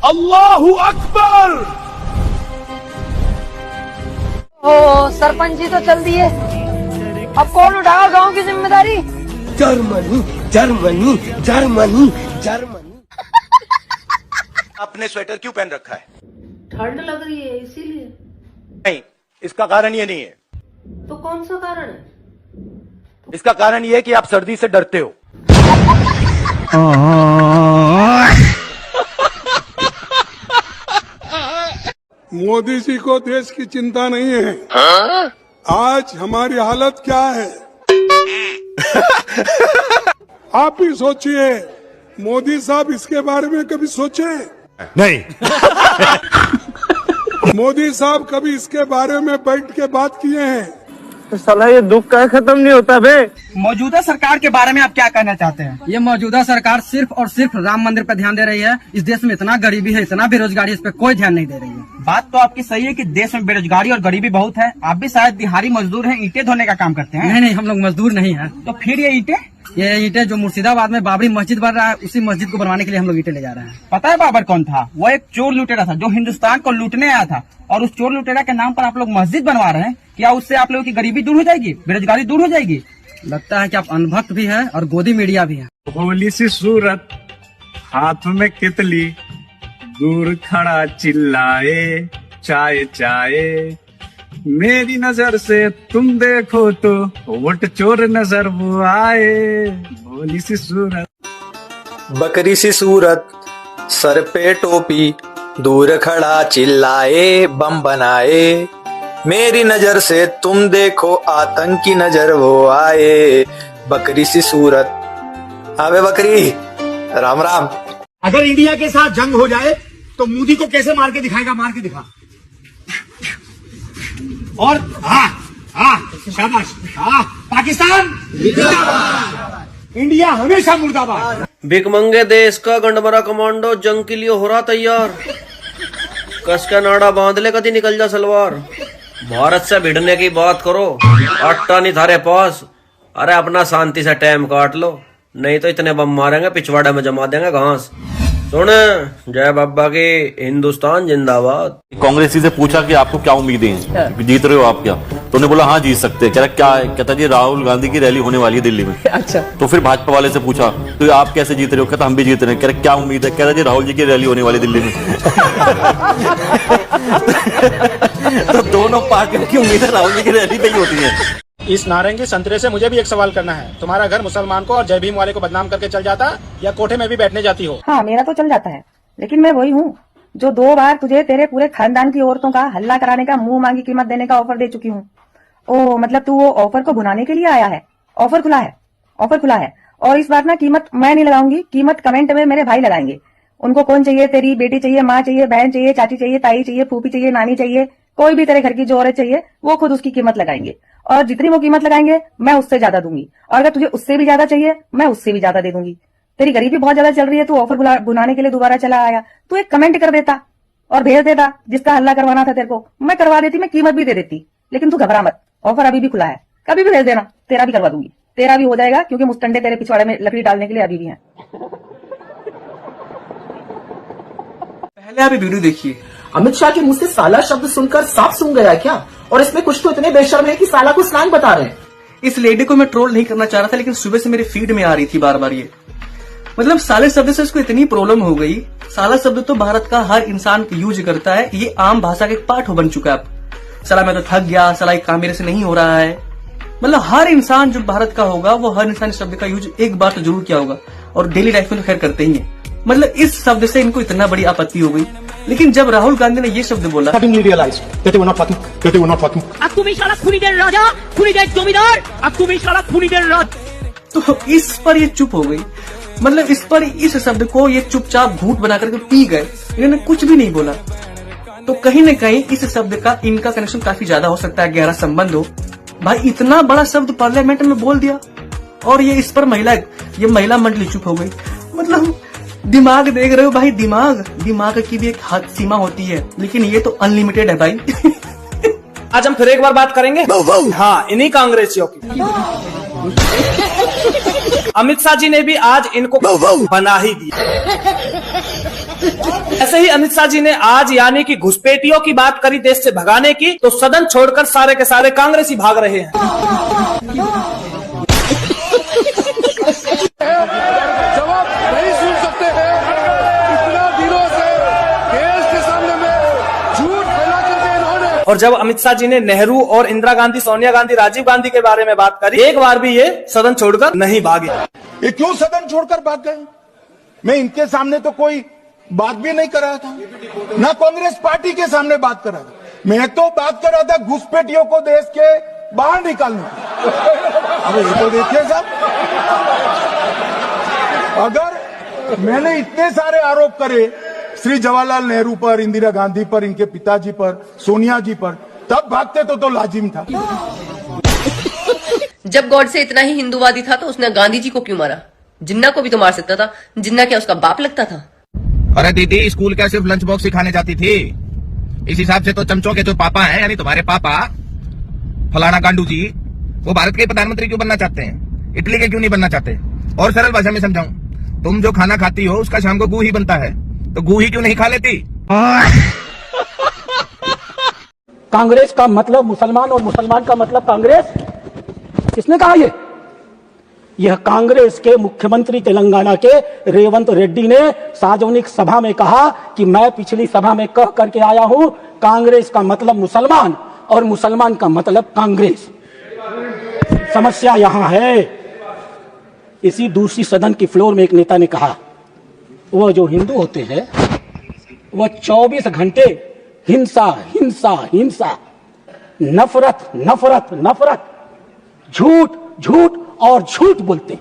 अल्लाहू अकबर। ओ सरपंच जी तो चल दिए, अब कौन उठाओ गांव की जिम्मेदारी? Germany Germany Germany Germany. आपने स्वेटर क्यों पहन रखा है? ठंड लग रही है इसीलिए। नहीं, इसका कारण ये नहीं है। तो कौन सा कारण है? इसका कारण ये है कि आप सर्दी से डरते हो। मोदी जी को देश की चिंता नहीं है। आज हमारी हालत क्या है आप ही सोचिए। मोदी साहब इसके बारे में कभी सोचे? नहीं। मोदी साहब कभी इसके बारे में बैठ के बात किए हैं? साला ये दुख का खत्म नहीं होता बे। मौजूदा सरकार के बारे में आप क्या कहना चाहते हैं? ये मौजूदा सरकार सिर्फ और सिर्फ राम मंदिर पर ध्यान दे रही है। इस देश में इतना गरीबी है, इतना बेरोजगारी, इस पर कोई ध्यान नहीं दे रही है। बात तो आपकी सही है कि देश में बेरोजगारी और गरीबी बहुत है। आप भी शायद दिहाड़ी मजदूर हैं, ईंटें धोने का काम करते हैं। नहीं, हम लोग मजदूर नहीं है। तो फिर ये ईंटें जो मुर्शिदाबाद में बाबरी मस्जिद बन रहा है, उसी मस्जिद को बनवाने के लिए हम लोग ईंटें ले जा रहे हैं। पता है बाबर कौन था? वो एक चोर लुटेरा था जो हिंदुस्तान को लूटने आया था, और उस चोर लुटेरा के नाम पर आप लोग मस्जिद बनवा रहे हैं। क्या उससे आप लोगों की गरीबी दूर हो जाएगी, बेरोजगारी दूर हो जाएगी? लगता है कि आप अनभक्त भी है और गोदी मीडिया भी है। भोली सी सूरत, हाथ में कितली, दूर खड़ा चिल्लाए चाय चाय। मेरी नजर से तुम देखो तो वोट चोर नजर वो आए। भोली सी सूरत, बकरी सी सूरत, सर पे टोपी, दूर खड़ा चिल्लाए बम बनाए। मेरी नजर से तुम देखो आतंकी नजर वो आए। बकरी सी सूरत। अबे बकरी, राम राम। अगर इंडिया के साथ जंग हो जाए तो मोदी को कैसे मार के दिखाएगा? मार के दिखा। और शाबाश। पाकिस्तान जिंदाबाद, इंडिया हमेशा मुर्दाबाद। भिकमंगे देश का गंडमरा कमांडो जंग के लिए हो रहा तैयार। कस का नाड़ा बांध ले, कदी निकल जा सलवार। भारत से भिड़ने की बात करो, आटा नहीं थारे पास। अरे अपना शांति से टाइम काट लो, नहीं तो इतने बम मारेंगे पिछवाड़े में जमा देंगे घास। सुन, जय बाबा की, हिंदुस्तान जिंदाबाद। कांग्रेसी से पूछा कि आपको क्या उम्मीदें हैं, जीत रहे हो आप क्या? तो उन्होंने बोला हाँ जीत सकते हैं। कह रहा क्या है? कहता जी राहुल गांधी की रैली होने वाली है दिल्ली में। अच्छा। तो फिर भाजपा वाले से पूछा तो आप कैसे जीत रहे हो? कहता हम भी जीत रहे हैं। कह रहा क्या उम्मीद है? कह रहा जी राहुल जी की रैली होने वाली दिल्ली में। तो दोनों पार्टियों की उम्मीदें राहुल जी की रैली पे ही होती है। इस नारंगी संतरे से मुझे भी एक सवाल करना है। तुम्हारा घर मुसलमान को और जय भीम वाले को बदनाम करके चल जाता, या कोठे में भी बैठने जाती हो? हाँ, मेरा तो चल जाता है, लेकिन मैं वही हूँ जो 2 बार तुझे तेरे पूरे खानदान की औरतों का हल्ला कराने का, मुंह मांगी कीमत देने का ऑफर दे चुकी हूँ। ओ मतलब तू वो ऑफर को भुनाने के लिए आया है? ऑफर खुला है, ऑफर खुला है। और इस बार ना कीमत मैं नहीं लगाऊंगी, कीमत कमेंट में मेरे भाई लगाएंगे। उनको कौन चाहिए? तेरी बेटी चाहिए, माँ चाहिए, बहन चाहिए, चाची चाहिए, ताई चाहिए, फूफी चाहिए, नानी चाहिए, कोई भी तेरे घर की जो औरत चाहिए, वो खुद उसकी कीमत लगाएंगे। और जितनी वो कीमत लगाएंगे मैं उससे ज्यादा दूंगी, और अगर तुझे उससे भी ज्यादा चाहिए मैं उससे भी ज्यादा दे दूंगी। तेरी गरीबी बहुत ज्यादा चल रही है, तू ऑफर बुलाने के लिए दोबारा चला आया। तू एक कमेंट कर देता और भेज देता, जिसका हल्ला करवाना था तेरे को मैं करवा देती, मैं कीमत भी दे देती। लेकिन तू घबरा मत, ऑफर अभी भी खुला है, कभी भी भेज देना, तेरा भी करवा दूंगी। तेरा भी हो जाएगा, क्योंकि मुस्टंडे तेरे पिछवाड़े में लकड़ी डालने के लिए अभी भी हैं। पहले आप वीडियो देखिए। अमित शाह के मुंह से साला शब्द सुनकर साफ सूंघ गया क्या? और इसमें कुछ तो इतने बेशर्म है कि साला को स्लैंग बता रहे हैं। इस लेडी को मैं ट्रोल नहीं करना चाह रहा था, लेकिन सुबह से मेरे फीड में आ रही थी बार बार ये। मतलब साले शब्द से उसको इतनी प्रॉब्लम हो गई। साला शब्द तो भारत का हर इंसान यूज करता है, ये आम भाषा का एक पार्ट हो बन चुका है अब। साला मैं तो थक गया, साला एक काम मेरे से नहीं हो रहा है। मतलब हर इंसान जो भारत का होगा वो हर इंसान इस शब्द का यूज एक बार तो जरूर किया होगा, और डेली लाइफ में तो खैर करते ही है। मतलब इस शब्द से इनको इतना बड़ी आपत्ति हो गई। लेकिन जब राहुल गांधी ने ये शब्द बोला, तो इस पर ये चुप हो गई। मतलब इस पर इस शब्द को ये चुपचाप घूंट बना करके पी गए, इन्होंने कुछ भी नहीं बोला। तो कहीं न कहीं इस शब्द का इनका कनेक्शन काफी ज्यादा हो सकता है, गहरा संबंध हो। भाई इतना बड़ा शब्द पार्लियामेंट में बोल दिया, और ये इस पर महिला मंडली चुप हो गई। मतलब दिमाग देख रहे हो भाई, दिमाग की भी एक हद सीमा होती है, लेकिन ये तो अनलिमिटेड है भाई। आज हम फिर एक बार बात करेंगे हाँ इन्हीं कांग्रेसियों की। अमित शाह जी ने भी आज इनको बना ही दिया। ऐसे ही अमित शाह जी ने आज यानी कि घुसपैठियों की बात करी देश से भगाने की, तो सदन छोड़कर सारे के सारे कांग्रेसी भाग रहे हैं। जवाब नहीं सुन सकते हैं। इतना दिनों से देश के सामने में झूठ फैला करके इन्होंने। और जब अमित शाह जी ने नेहरू और इंदिरा गांधी, सोनिया गांधी, राजीव गांधी के बारे में बात करी, एक बार भी ये सदन छोड़कर नहीं भागे। ये क्यों सदन छोड़कर भाग गए? मैं इनके सामने तो कोई बात भी नहीं कर रहा था, ना कांग्रेस पार्टी के सामने बात कर रहा था। मैं तो बात कर रहा था घुसपैठियों को देश के बाहर निकालने। अरे ये तो देखिए साहब, अगर मैंने इतने सारे आरोप करे श्री जवाहरलाल नेहरू पर, इंदिरा गांधी पर, इनके पिताजी पर, सोनिया जी पर, तब भागते तो लाजिम था। जब गॉड से इतना ही हिंदूवादी था तो उसने गांधी जी को क्यों मारा? जिन्ना को भी तो मार सकता था। जिन्ना क्या उसका बाप लगता था? अरे दीदी, स्कूल क्या सिर्फ लंच बॉक्स सिखाने जाती थी? इस हिसाब से तो चमचों के जो पापा हैं, यानी तुम्हारे पापा फलाना गांडू जी, वो भारत के प्रधानमंत्री क्यों बनना चाहते हैं? इटली के क्यों नहीं बनना चाहते? और सरल भाषा में समझाऊं, तुम जो खाना खाती हो उसका शाम को गू ही बनता है, तो गू ही क्यों नहीं खा लेती? कांग्रेस का मतलब मुसलमान और मुसलमान का मतलब कांग्रेस, किसने कहा ये? यह कांग्रेस के मुख्यमंत्री तेलंगाना के रेवंत रेड्डी ने सार्वजनिक सभा में कहा कि मैं पिछली सभा में कह करके आया हूं, कांग्रेस का मतलब मुसलमान और मुसलमान का मतलब कांग्रेस। समस्या यहां है। इसी दूसरी सदन की फ्लोर में एक नेता ने कहा, वह जो हिंदू होते हैं वह 24 घंटे हिंसा हिंसा हिंसा, नफरत नफरत नफरत, झूठ झूठ और झूठ बोलते।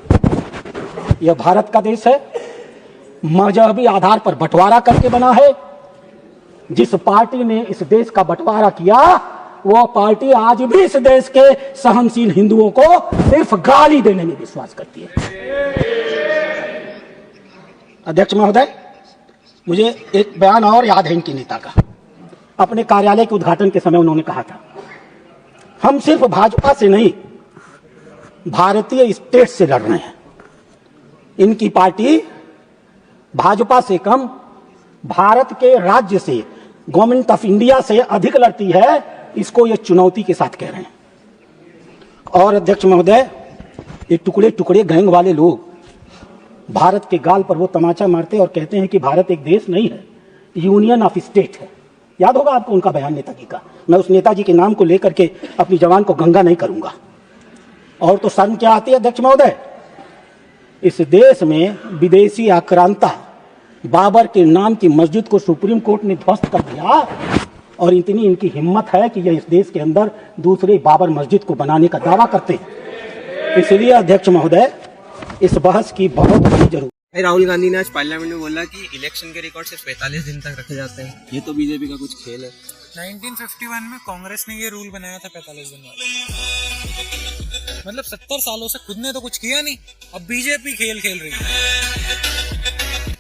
यह भारत का देश है, मजहबी आधार पर बंटवारा करके बना है। जिस पार्टी ने इस देश का बंटवारा किया, वह पार्टी आज भी इस देश के सहनशील हिंदुओं को सिर्फ गाली देने में विश्वास करती है। अध्यक्ष महोदय, मुझे एक बयान और याद है इनके नेता का। अपने कार्यालय के उद्घाटन के समय उन्होंने कहा था, हम सिर्फ भाजपा से नहीं, भारतीय स्टेट से लड़ रहे हैं। इनकी पार्टी भाजपा से कम भारत के राज्य से, गवर्नमेंट ऑफ इंडिया से अधिक लड़ती है। इसको ये चुनौती के साथ कह रहे हैं। और अध्यक्ष महोदय, ये टुकड़े टुकड़े गैंग वाले लोग भारत के गाल पर वो तमाचा मारते और कहते हैं कि भारत एक देश नहीं है, यूनियन ऑफ स्टेट है। याद होगा आपको उनका बयान नेताजी का। मैं उस नेताजी के नाम को लेकर के अपनी जवान को गंगा नहीं करूंगा। और तो शर्म क्या आती है अध्यक्ष महोदय, इस देश में विदेशी आक्रांता बाबर के नाम की मस्जिद को सुप्रीम कोर्ट ने ध्वस्त कर दिया, और इतनी इनकी हिम्मत है कि यह इस देश के अंदर दूसरे बाबर मस्जिद को बनाने का दावा करते हैं। इसलिए अध्यक्ष महोदय, इस बहस की बहुत बड़ी जरूरत है। राहुल गांधी ने आज पार्लियामेंट में बोला कि इलेक्शन के रिकॉर्ड सिर्फ 45 दिन तक रखे जाते हैं। ये तो बीजेपी का कुछ खेल है। 1951 में कांग्रेस ने ये रूल बनाया था 45 दिन वाला। मतलब 70 सालों से खुद ने तो कुछ किया नहीं, अब बीजेपी खेल खेल रही है।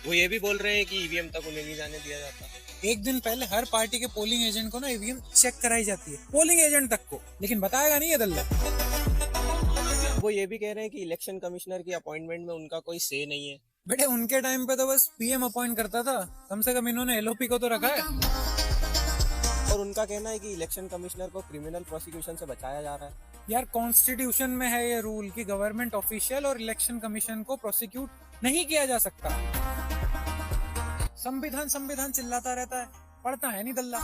वो ये भी बोल रहे हैं कि ईवीएम तक उन्हें नहीं जाने दिया जाता। एक दिन पहले हर पार्टी के पोलिंग एजेंट को ना ईवीएम चेक कराई जाती है, पोलिंग एजेंट तक को, लेकिन बताएगा नहीं ये दल्ला। वो ये भी कह रहे हैं कि इलेक्शन कमिश्नर की अपॉइंटमेंट में उनका कोई से नहीं है। बेटे उनके टाइम पे तो बस पीएम अपॉइंट करता था, कम से कम इन्होंने एलओपी को तो रखा है। और उनका कहना है कि इलेक्शन कमिश्नर को क्रिमिनल प्रोसिक्यूशन से बचाया जा रहा है। यार कॉन्स्टिट्यूशन में है ये रूल कि गवर्नमेंट ऑफिशियल और इलेक्शन कमीशन को प्रोसिक्यूट नहीं किया जा सकता। संविधान संविधान चिल्लाता रहता है, पढ़ता है नहीं दल्ला।